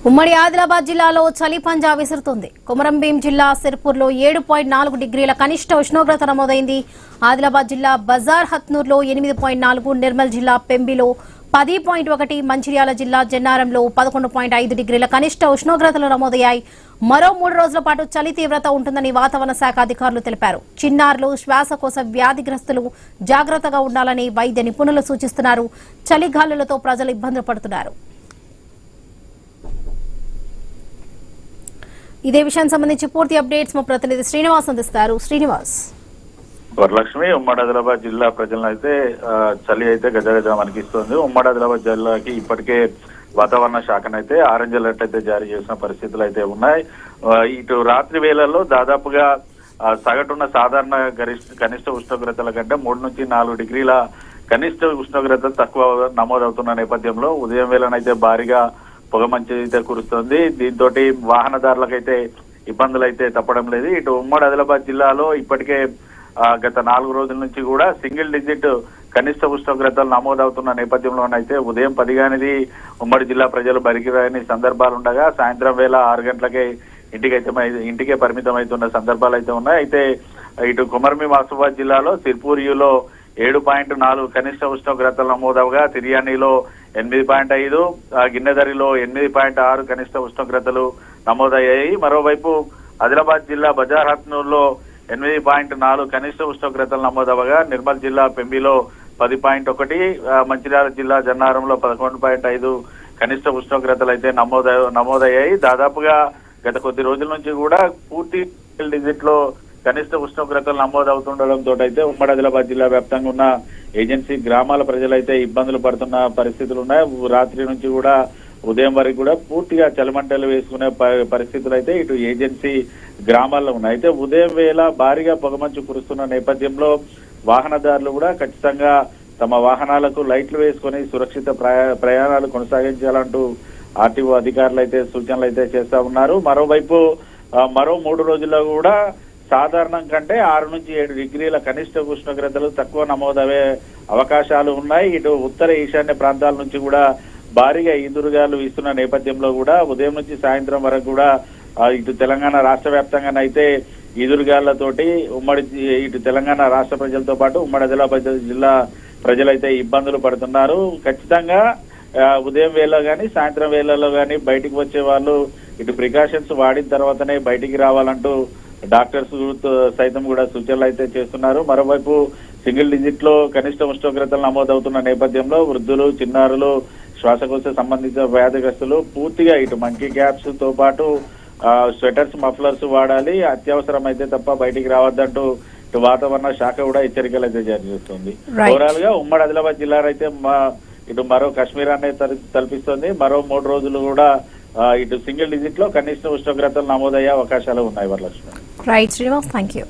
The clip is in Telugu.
ఉమ్మడి ఆదిలాబాద్ జిల్లాలో చలి పంజా విసురుతుంది. కొమరంభీం జిల్లా సిర్పూర్లో 7.4 డిగ్రీల కనిష్ట ఉష్ణోగ్రత నమోదైంది. ఆదిలాబాద్ జిల్లా బజార్ హత్నూర్లో 8.4, నిర్మల్ జిల్లా పెంబిలో 10.1, మంచిర్యాల జిల్లా జన్నారంలో 11.5 డిగ్రీల కనిష్ట ఉష్ణోగ్రతలు నమోదయ్యాయి. మరో 3 రోజుల పాటు చలి తీవ్రత ఉంటుందని వాతావరణ శాఖ అధికారులు తెలిపారు. చిన్నారులు, శ్వాసకోశ వ్యాధిగ్రస్తులు జాగ్రత్తగా ఉండాలని వైద్య నిపుణులు సూచిస్తున్నారు. చలిగాలులతో ప్రజలు ఇబ్బందులు పడుతున్నారు. ఇదే విషయానికి సంబంధించి పూర్తి అప్డేట్స్ మా ప్రతినిధి శ్రీనివాస్ అందిస్తారు. శ్రీనివాస్. వరలక్ష్మి, ఉమ్మడి ఆదిలాబాద్ జిల్లా ప్రజలైతే చలి అయితే గజగజ వణికిస్తుంది. ఉమ్మడి ఆదిలాబాద్ జిల్లాకి ఇప్పటికే వాతావరణ శాఖనైతే ఆరెంజ్ అలర్ట్ అయితే జారీ చేసిన పరిస్థితులు అయితే ఉన్నాయి. ఇటు రాత్రి వేళల్లో దాదాపుగా సగటున్న సాధారణ కనిష్ట ఉష్ణోగ్రతల కంటే 3 నుంచి 4 డిగ్రీల కనిష్ట ఉష్ణోగ్రత తక్కువ నమోదవుతున్న నేపథ్యంలో ఉదయం వేళనైతే భారీగా పొగమంచు అయితే కురుస్తుంది. దీంతో వాహనదారులకైతే ఇబ్బందులు అయితే తప్పడం లేదు. ఇటు ఉమ్మడి ఆదిలాబాద్ జిల్లాలో ఇప్పటికే గత 4 రోజుల నుంచి కూడా సింగిల్ డిజిట్ కనిష్ట ఉష్ణోగ్రతలు నమోదవుతున్న నేపథ్యంలోనైతే ఉదయం 10 గానిది ఉమ్మడి జిల్లా ప్రజలు బరికి రాని సందర్భాలు ఉండగా సాయంత్రం వేళ 6 గంటలకే ఇంటికే పరిమితం అవుతున్న సందర్భాలు అయితే ఉన్నాయి. అయితే ఇటు కొమరంభీం ఆసిఫాబాద్ జిల్లాలో సిర్పూరియులో 7.4 కనిష్ట ఉష్ణోగ్రతలు నమోదవగా తిర్యానీలో 8.5, గిన్నెదరిలో 8.6 కనిష్ట ఉష్ణోగ్రతలు నమోదయ్యాయి. మరోవైపు ఆదిలాబాద్ జిల్లా బజార్ హత్నూర్లో 8.4 కనిష్ట ఉష్ణోగ్రతలు నమోదవగా నిర్మల్ జిల్లా పెంబిలో 10.1, మంచిర్యాల జిల్లా జన్నారంలో 11.5 కనిష్ట ఉష్ణోగ్రతలు అయితే నమోదయ్యాయి. దాదాపుగా గత కొద్ది రోజుల నుంచి కూడా పూర్తి డిజిట్ లో కనిష్ట ఉష్ణోగ్రతలు నమోదవుతుండడంతో అయితే ఉమ్మడి ఆదిలాబాద్ జిల్లా వ్యాప్తంగా ఉన్న ఏజెన్సీ గ్రామాల ప్రజలైతే ఇబ్బందులు పడుతున్న పరిస్థితులు ఉన్నాయి. రాత్రి నుంచి కూడా ఉదయం వరకు కూడా పూర్తిగా చలిమంటలు వేసుకునే పరిస్థితులు అయితే ఇటు ఏజెన్సీ గ్రామాల్లో ఉన్నాయి. అయితే ఉదయం వేళ భారీగా పొగమంచు కురుస్తున్న నేపథ్యంలో వాహనదారులు కూడా ఖచ్చితంగా తమ వాహనాలకు లైట్లు వేసుకుని సురక్షిత ప్రయాణాలు కొనసాగించాలంటూ ఆర్టీఓ అధికారులు అయితే సూచనలు అయితే చేస్తా ఉన్నారు. మరోవైపు మరో 3 రోజుల్లో కూడా సాధారణం కంటే 6 నుంచి 7 డిగ్రీల కనిష్ట ఉష్ణోగ్రతలు తక్కువ నమోదయ్యే అవకాశాలు ఉన్నాయి. ఇటు ఉత్తర ఈశాన్య ప్రాంతాల నుంచి కూడా భారీగా ఈదురుగాలు వీస్తున్న నేపథ్యంలో కూడా ఉదయం నుంచి సాయంత్రం వరకు కూడా ఇటు తెలంగాణ రాష్ట్ర వ్యాప్తంగానైతే ఈదురుగాళ్లతోటి ఇటు తెలంగాణ రాష్ట్ర ప్రజలతో పాటు ఉమ్మడి ఆదిలాబాద్ జిల్లా ప్రజలైతే ఇబ్బందులు పడుతున్నారు. ఖచ్చితంగా ఉదయం వేళ గాని సాయంత్రం వేళల్లో గాని బయటికి వచ్చే వాళ్ళు ఇటు ప్రికాషన్స్ వాడిన తర్వాతనే బయటికి రావాలంటూ డాక్టర్స్ సైతం కూడా సూచనలు అయితే చేస్తున్నారు. మరోవైపు సింగిల్ డిజిట్ లో కనిష్ట ఉష్ణోగ్రతలు నమోదవుతున్న నేపథ్యంలో వృద్ధులు, చిన్నారులు, శ్వాసకోశ సంబంధిత వ్యాధిగ్రస్తులు పూర్తిగా ఇటు మంకీ క్యాప్స్ తో పాటు స్వెటర్స్, మఫ్లర్స్ వాడాలి. అత్యవసరం అయితే తప్ప బయటికి రావద్దంటూ ఇటు వాతావరణ శాఖ కూడా హెచ్చరికలు అయితే జారీ చేస్తుంది. ఓవరాల్ గా ఉమ్మడి ఆదిలాబాద్ జిల్లా అయితే ఇటు మరో కాశ్మీరాన్ని తలపిస్తుంది. మరో 3 రోజులు కూడా ఇటు సింగిల్ డిజిట్ లో కనిష్ట ఉష్ణోగ్రతలు నమోదయ్యే అవకాశాలు ఉన్నాయి. Varalakshmi. Right Srinivas, thank you.